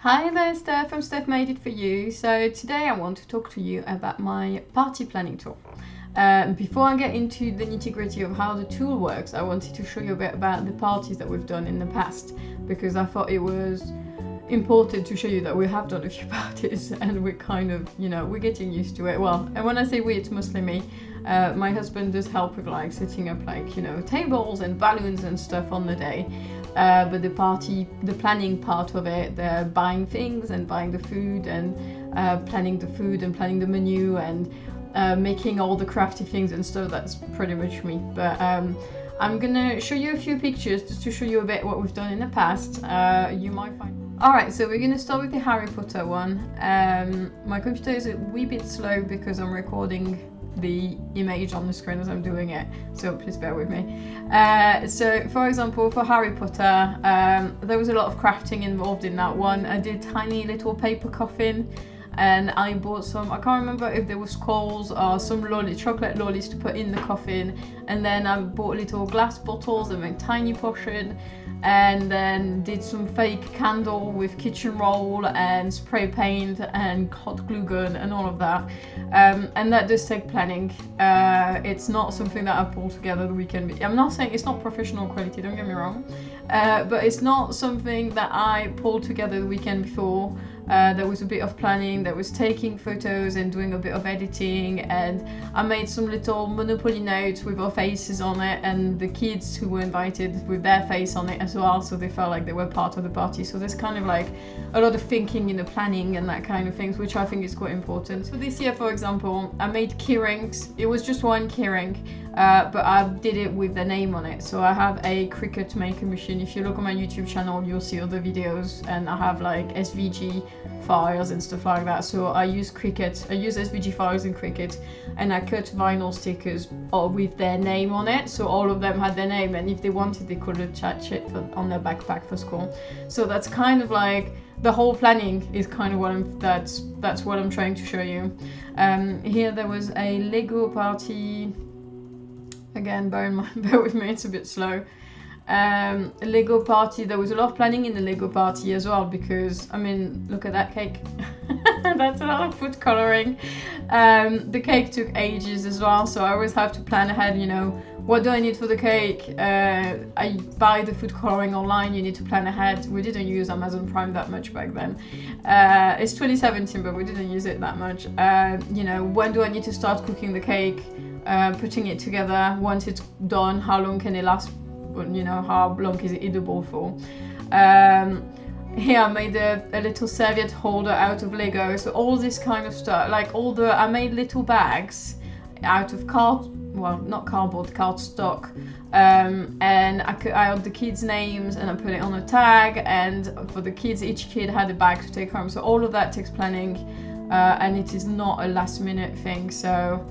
Hi there, Steph. I'm Steph Made It For You. So today I want to talk to you about my party planning tool. Before I get into the nitty-gritty of how the tool works, I wanted to show you a bit about the parties that we've done in the past, because I thought it was important to show you that we have done a few parties and we're kind of, we're getting used to it. Well, and when I say we, it's mostly me. My husband does help with setting up tables and balloons and stuff on the day. But the planning part of it, the buying things and buying the food and planning the food and planning the menu and making all the crafty things and stuff, that's pretty much me. But I'm gonna show you a few pictures just to show you a bit what we've done in the past. You might find... Alright, so we're gonna start with the Harry Potter one. My computer is a wee bit slow because I'm recording the image on the screen as I'm doing it, so please bear with me. So for example, for Harry Potter, there was a lot of crafting involved in that one. I did tiny little paper coffin, and I bought some, I can't remember if there was skulls or some chocolate lollies to put in the coffin, and then I bought little glass bottles and made tiny potion, and then did some fake candle with kitchen roll and spray paint and hot glue gun and all of that. And that does take planning. It's not something that I pull together the weekend. I'm not saying it's not professional quality, don't get me wrong, but it's not something that I pulled together the weekend before. There was a bit of planning, there was taking photos and doing a bit of editing, and I made some little Monopoly notes with our faces on it, and the kids who were invited with their face on it as well, so they felt like they were part of the party. So there's kind of like a lot of thinking in the planning and that kind of things, which I think is quite important. So this year, for example, I made keyrings. It was just one keyring, but I did it with the name on it. So I have a Cricut maker machine. If you look on my YouTube channel, you'll see other videos, and I have like SVG files and stuff like that. So I use Cricut, I use SVG files in Cricut, and I cut vinyl stickers with their name on it. So all of them had their name, and if they wanted, they could attach it on their backpack for school. So that's kind of like the whole planning is kind of what that's what I'm trying to show you. Here there was a Lego party. Again, bear with me, it's a bit slow. A Lego party, there was a lot of planning in the Lego party as well, because, I mean, look at that cake. That's a lot of food coloring. The cake took ages as well, so I always have to plan ahead, what do I need for the cake? I buy the food coloring online, you need to plan ahead. We didn't use Amazon Prime that much back then. It's 2017, but we didn't use it that much. When do I need to start cooking the cake? Putting it together, once it's done, how long can it last? How long is it edible for? Here I made a little serviette holder out of Lego, so all this kind of stuff, I made little bags out of cardstock, and I had the kids' names, and I put it on a tag, and for the kids, each kid had a bag to take home. So all of that takes planning, and it is not a last minute thing. So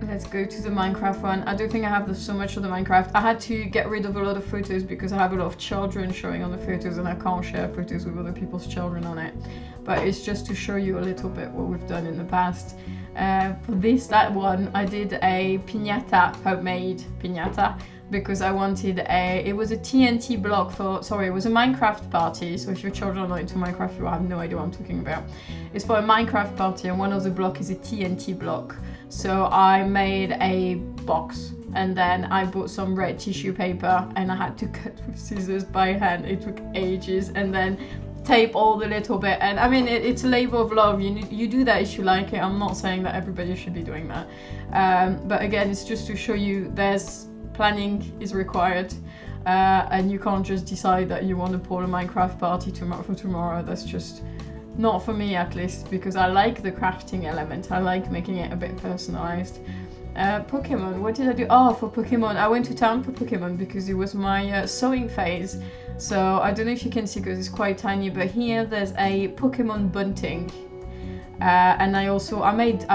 let's go to the Minecraft one. I don't think I have so much of the Minecraft. I had to get rid of a lot of photos because I have a lot of children showing on the photos, and I can't share photos with other people's children on it. But it's just to show you a little bit what we've done in the past. For that one, I did a piñata, homemade piñata, because I wanted it was a TNT block it was a Minecraft party. So if your children are not into Minecraft, you have no idea what I'm talking about. It's for a Minecraft party, and one of the blocks is a TNT block. So I made a box, and then I bought some red tissue paper, and I had to cut with scissors by hand. It took ages, and then tape all the little bit. And I mean, it's a labor of love. You do that if you like it. I'm not saying that everybody should be doing that, but again, it's just to show you there's planning is required, and you can't just decide that you want to pull a Minecraft party for tomorrow. That's just not for me, at least, because I like the crafting element. I like making it a bit personalized. Pokemon, what did I do? Oh, for Pokemon, I went to town for Pokemon because it was my sewing phase. So I don't know if you can see because it's quite tiny, but here there's a Pokemon bunting. And I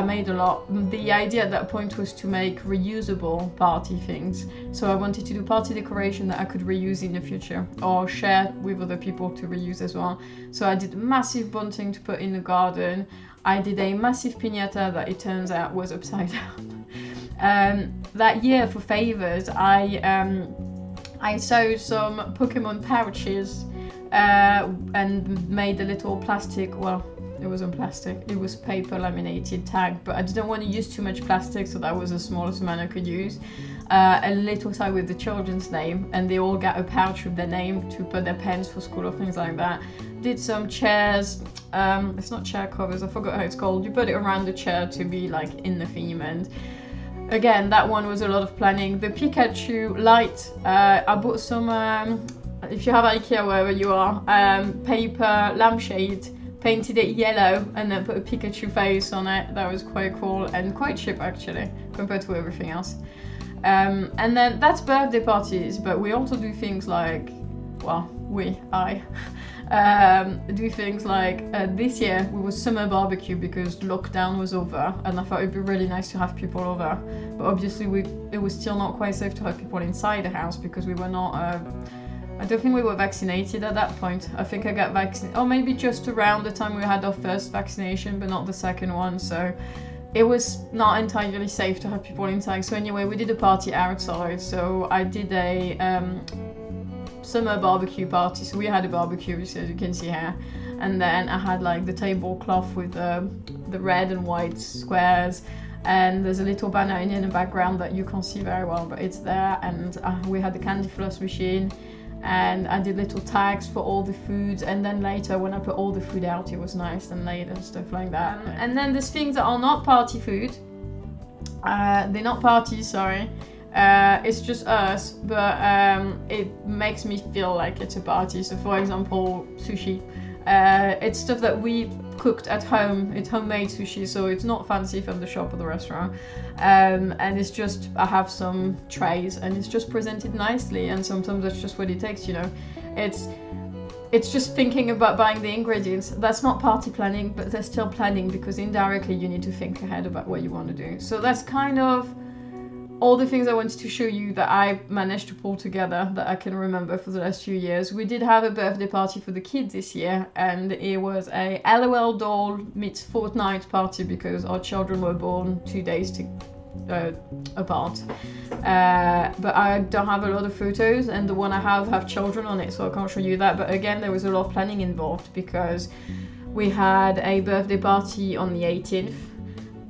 made a lot. The idea at that point was to make reusable party things. So I wanted to do party decoration that I could reuse in the future or share with other people to reuse as well. So I did massive bunting to put in the garden. I did a massive piñata that it turns out was upside down. That year for favors, I sewed some Pokemon pouches and made a little plastic, well, it wasn't plastic, it was paper laminated tag, but I didn't want to use too much plastic, so that was the smallest amount I could use. A little tag with the children's name, and they all got a pouch with their name to put their pens for school or things like that. Did some chairs, it's not chair covers, I forgot how it's called. You put it around the chair to be like in the theme, and again, that one was a lot of planning. The Pikachu light, I bought some, if you have IKEA wherever you are, paper lampshade, painted it yellow, and then put a Pikachu face on it. That was quite cool and quite cheap actually, compared to everything else. And then that's birthday parties, but we also do things like, well, I do things like this year we was summer barbecue because lockdown was over, and I thought it'd be really nice to have people over, but obviously it was still not quite safe to have people inside the house because we were not I don't think we were vaccinated at that point. I think I got vaccinated, or maybe just around the time we had our first vaccination, but not the second one, so it was not entirely safe to have people inside. So anyway, we did a party outside, so I did a summer barbecue party. So we had a barbecue, as you can see here, and then I had like the tablecloth with the red and white squares, and there's a little banner in the background that you can't see very well, but it's there, and we had the candy floss machine, and I did little tags for all the foods, and then later when I put all the food out, it was nice and late and stuff like that. And then there's things that are not party food, they're not parties, sorry, it's just us, but it makes me feel like it's a party. So for example, sushi, it's stuff that we cooked at home. It's homemade sushi, so it's not fancy from the shop or the restaurant, and it's just, I have some trays and it's just presented nicely, and sometimes that's just what it takes, you know. It's just thinking about buying the ingredients. That's not party planning, but they're still planning, because indirectly you need to think ahead about what you want to do. So that's kind of all the things I wanted to show you that I managed to pull together that I can remember for the last few years. We did have a birthday party for the kids this year, and it was a LOL doll meets Fortnite party because our children were born 2 days apart. But I don't have a lot of photos, and the one I have children on it, so I can't show you that. But again, there was a lot of planning involved, because we had a birthday party on the 18th,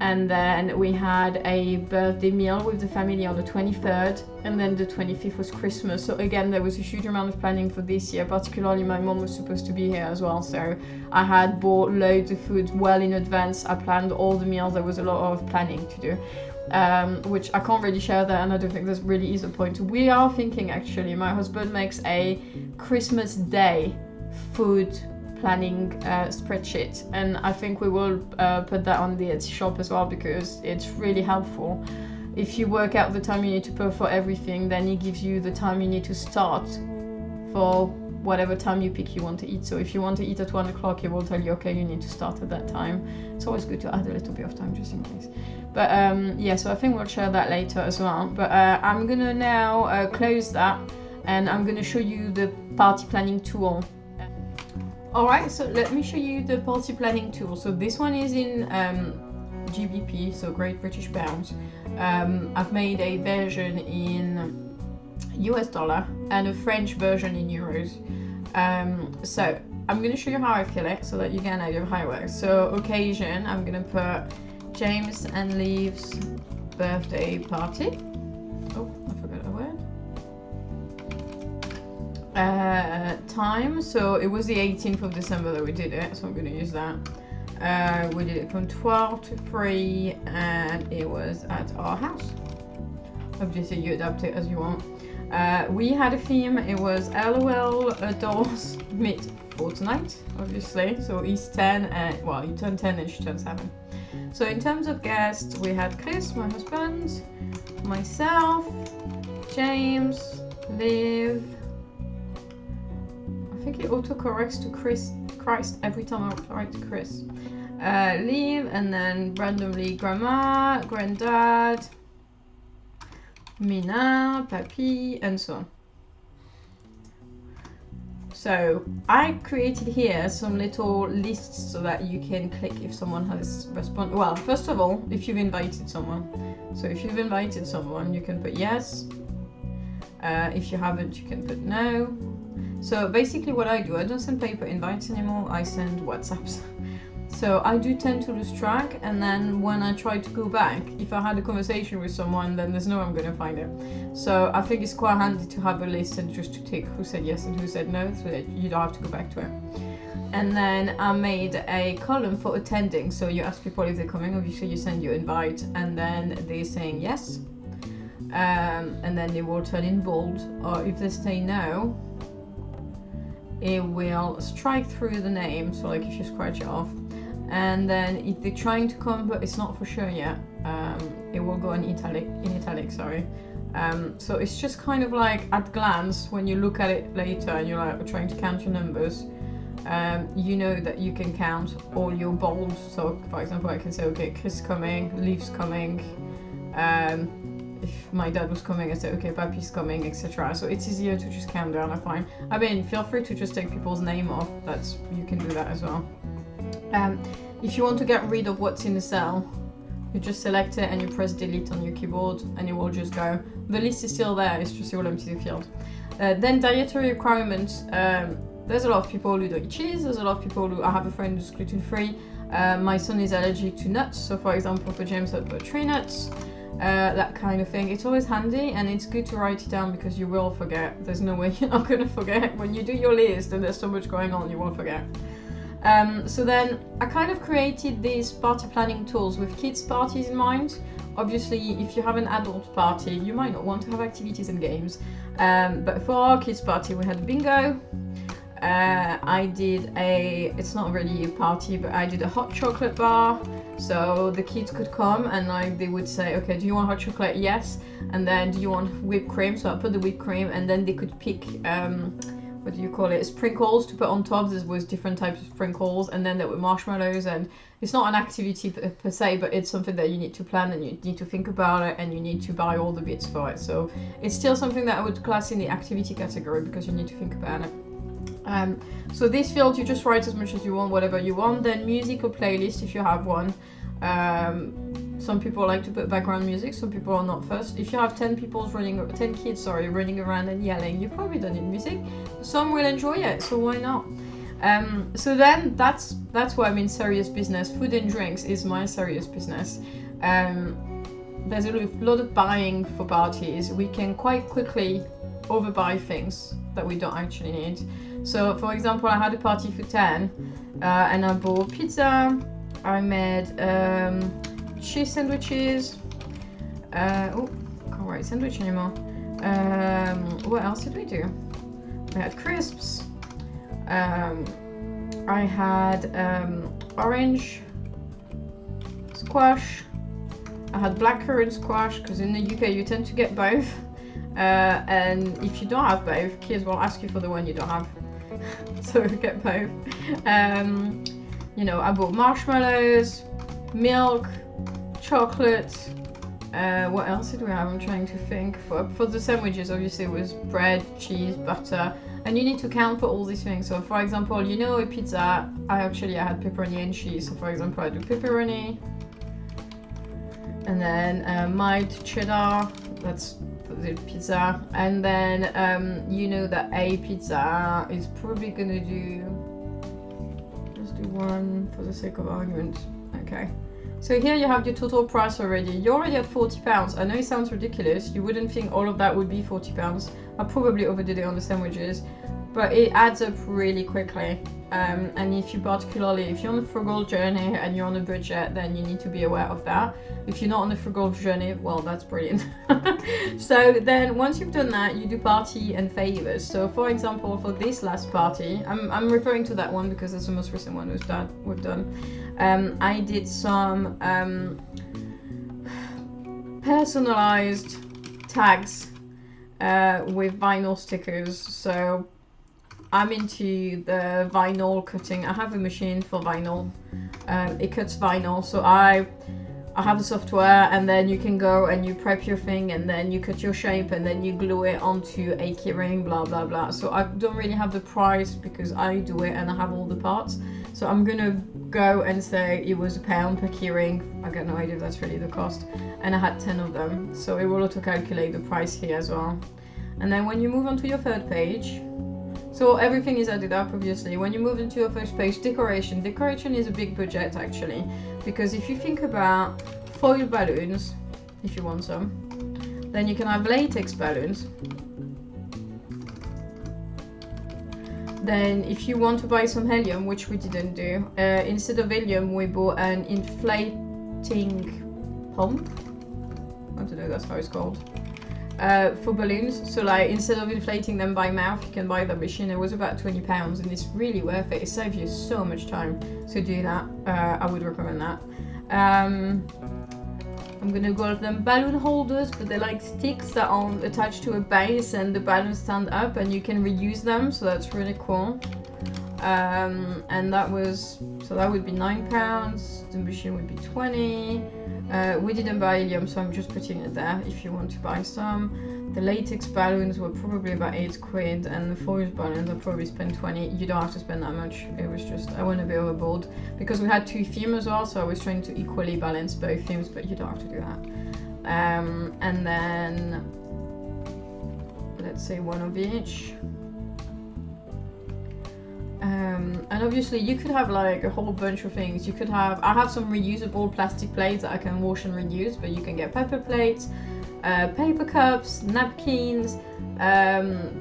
and then we had a birthday meal with the family on the 23rd, and then the 25th was Christmas. So again, there was a huge amount of planning for this year, particularly my mom was supposed to be here as well, so I had bought loads of food well in advance. I planned all the meals. There was a lot of planning to do, which I can't really share that, and I don't think there really is a point. We are thinking, actually, my husband makes a Christmas Day food planning spreadsheet, and I think we will put that on the Etsy shop as well, because it's really helpful. If you work out the time you need to put for everything, then it gives you the time you need to start for whatever time you pick you want to eat. So if you want to eat at 1 o'clock, it will tell you, okay, you need to start at that time. It's always good to add a little bit of time just in case. But yeah, so I think we'll share that later as well. But I'm gonna now close that, and I'm gonna show you the party planning tool. Alright, so let me show you the party planning tool. So this one is in GBP, so Great British Pounds. I've made a version in US dollar and a French version in euros. So I'm going to show you how I fill it so that you get an idea of how it works. So occasion, I'm going to put James and Lee's birthday party. Oh, I forgot a word. Time, so it was the 18th of December that we did it, so I'm going to use that. We did it from 12 to 3, and it was at our house. Obviously you adapt it as you want. We had a theme. It was LOL dolls meet Fortnite, obviously, so he's 10, and well, you turn 10 and she turns 7. So in terms of guests, we had Chris, my husband, myself, James, Liv. I think it autocorrects to Christ every time I write to Chris. Liv, and then randomly Grandma, Granddad, Mina, Papi, and so on. So I created here some little lists so that you can click if someone has responded. Well, first of all, if you've invited someone. So if you've invited someone, you can put yes. If you haven't, you can put no. So basically what I do, I don't send paper invites anymore, I send WhatsApps. So I do tend to lose track, and then when I try to go back, if I had a conversation with someone, then there's no way I'm going to find it. So I think it's quite handy to have a list and just to tick who said yes and who said no, so that you don't have to go back to it. And then I made a column for attending. So you ask people if they're coming, obviously you send your invite, and then they're saying yes. And then they will turn in bold, or if they say no, it will strike through the name, so like if you scratch it off. And then if they're trying to come but it's not for sure yet, it will go in italic, sorry. So it's just kind of like at glance, when you look at it later and you're like trying to count your numbers, you know that you can count all your bolds. So for example, I can say, okay, Chris coming, Leaf's coming, if my dad was coming, I say, okay, Papi's coming, etc. So it's easier to just count down, I find. I mean, feel free to just take people's name off, you can do that as well. If you want to get rid of what's in the cell, you just select it and you press delete on your keyboard and it will just go. The list is still there, it's just you will empty the field. Then dietary requirements. There's a lot of people who don't eat cheese, there's a lot of people who, I have a friend who's gluten-free. My son is allergic to nuts, so for example for James I'd put tree nuts, that kind of thing. It's always handy and it's good to write it down because you will forget. There's no way you're not going to forget. When you do your list and there's so much going on, you won't forget. So then I kind of created these party planning tools with kids' parties in mind. Obviously, if you have an adult party, you might not want to have activities and games. But for our kids' party, we had bingo. I did it's not really a party, but I did a hot chocolate bar. So the kids could come and like they would say, okay, do you want hot chocolate? Yes. And then do you want whipped cream? So I put the whipped cream, and then they could pick what do you call it, sprinkles to put on top. There was different types of sprinkles, and then there were marshmallows. And it's not an activity per se, but it's something that you need to plan and you need to think about it and you need to buy all the bits for it. So it's still something that I would class in the activity category because you need to think about it. So this field, you just write as much as you want, whatever you want. Then music or playlist if you have one. Some people like to put background music, some people are not fussed. If you have 10 kids running around and yelling, you probably don't need music. Some will enjoy it, so why not? So then that's why I'm in serious business. Food and drinks is my serious business. There's a lot of buying for parties. We can quite quickly overbuy things that we don't actually need. So for example, I had a party for 10 and I bought pizza, I made cheese sandwiches, can't write sandwich anymore. What else did we do? I had crisps, I had orange squash, I had blackcurrant squash, because in the UK you tend to get both. And if you don't have both, kids will ask you for the one you don't have. So get both. I bought marshmallows, milk, chocolate. What else did we have? I'm trying to think. For the sandwiches, obviously it was bread, cheese, butter, and you need to count for all these things. So for example, a pizza, I had pepperoni and cheese. So for example, I do pepperoni, and then mild cheddar, that's the pizza, and then that a pizza is probably gonna do, let's do one for the sake of argument. Okay, so here you have your total price already. You're already at £40. I know it sounds ridiculous, you wouldn't think all of that would be £40. I probably overdid it on the sandwiches, but it adds up really quickly. And if you're on a frugal journey and you're on a budget, then you need to be aware of that. If you're not on a frugal journey, well, that's brilliant. So then once you've done that, you do party and favors. So for example, for this last party, I'm referring to that one because it's the most recent one we've done. I did some personalized tags with vinyl stickers. So I'm into the vinyl cutting. I have a machine for vinyl. It cuts vinyl, so I have the software, and then you can go and you prep your thing, and then you cut your shape, and then you glue it onto a keyring, blah blah blah. So I don't really have the price because I do it and I have all the parts. So I'm gonna go and say it was £1 per keyring. I got no idea if that's really the cost, and I had 10 of them, so it will auto calculate the price here as well. And then when you move on to your third page, So everything is added up, obviously. When you move into your first page, decoration. Decoration is a big budget, actually, because if you think about foil balloons, if you want some, then you can have latex balloons. Then if you want to buy some helium, which we didn't do, instead of helium we bought an inflating pump. I don't know, that's how it's called. For balloons. So like instead of inflating them by mouth, you can buy the machine. It was about £20 and it's really worth it. It saves you so much time to do that. I would recommend that. I'm gonna call them balloon holders, but they're like sticks that are attached to a base and the balloons stand up and you can reuse them, so that's really cool. And that would be £9. The machine would be 20. We didn't buy helium, so I'm just putting it there if you want to buy some. The latex balloons were probably about £8, and the foil balloons I probably spent 20. You don't have to spend that much. It was just, I went a bit overboard because we had 2 themes as well, so I was trying to equally balance both themes, but you don't have to do that. And then let's say 1 of each. And obviously you could have like a whole bunch of things. You could have, I have some reusable plastic plates that I can wash and reuse, but you can get paper plates, paper cups, napkins,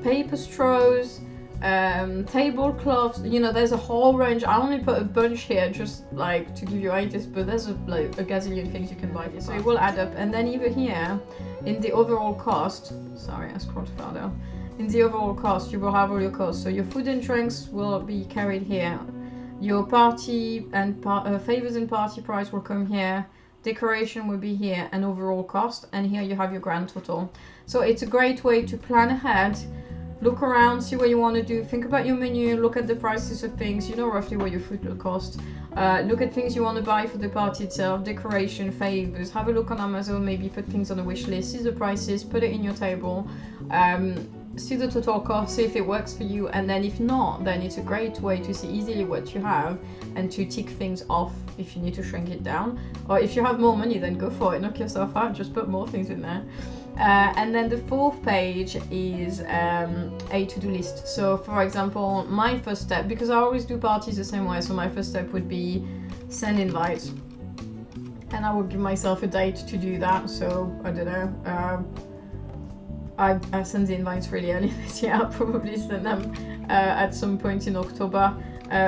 paper straws, tablecloths. You know, there's a whole range. I only put a bunch here just like to give you ideas, but there's like a gazillion things you can buy here, so it will add up. And then even here in the overall cost, sorry, I scrolled further. In the overall cost, you will have all your costs. So your food and drinks will be carried here. Your party and favors and party price will come here. Decoration will be here, and overall cost. And here you have your grand total. So it's a great way to plan ahead, look around, see what you want to do, think about your menu, look at the prices of things. You know roughly what your food will cost. Look at things you want to buy for the party itself, decoration, favors. Have a look on Amazon, maybe put things on the wish list, see the prices, put it in your table. See the total cost, see if it works for you, and then if not, then it's a great way to see easily what you have and to tick things off if you need to shrink it down. Or if you have more money, then go for it, knock yourself out, just put more things in there. And then the 4th page is a to-do list. So for example, my first step, because I always do parties the same way, so my first step would be send invites, and I would give myself a date to do that. So I don't know, I sent the invites really early this year. I'll probably send them at some point in October,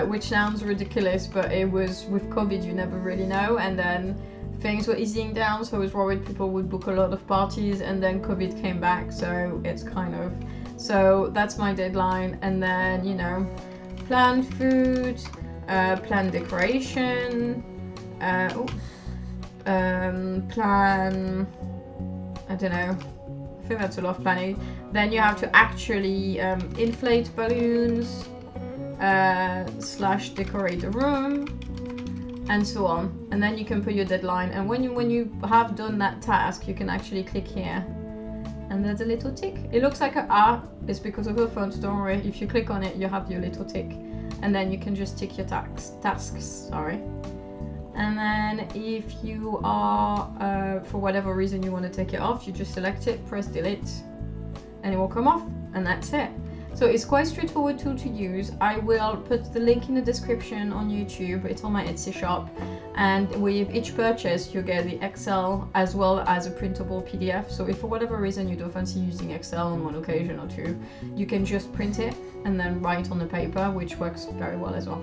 which sounds ridiculous, but it was, with COVID you never really know, and then things were easing down, so I was worried people would book a lot of parties, and then COVID came back, so it's kind of, so that's my deadline. And then, you know, plan food, plan decoration, plan, I don't know, I think that's a lot of planning. Then you have to actually inflate balloons, / decorate the room, and so on. And then you can put your deadline, and when you have done that task, you can actually click here, and there's a little tick. It looks like it's because of the font, don't worry. If you click on it, you have your little tick, and then you can just tick your tasks, sorry. And then if you are, for whatever reason you want to take it off, you just select it, press delete, and it will come off, and that's it. So it's quite straightforward tool to use. I will put the link in the description on YouTube. It's on my Etsy shop, and with each purchase you get the Excel as well as a printable PDF. So if for whatever reason you don't fancy using Excel on one occasion or two, you can just print it and then write on the paper, which works very well as well.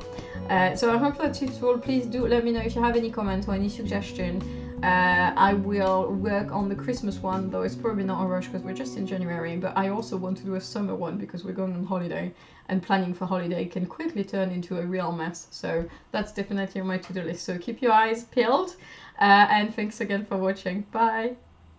So I hope that's useful. Please do let me know if you have any comment or any suggestion. I will work on the Christmas one, though it's probably not a rush because we're just in January, but I also want to do a summer one because we're going on holiday, and planning for holiday can quickly turn into a real mess. So that's definitely on my to-do list. So keep your eyes peeled, and thanks again for watching. Bye!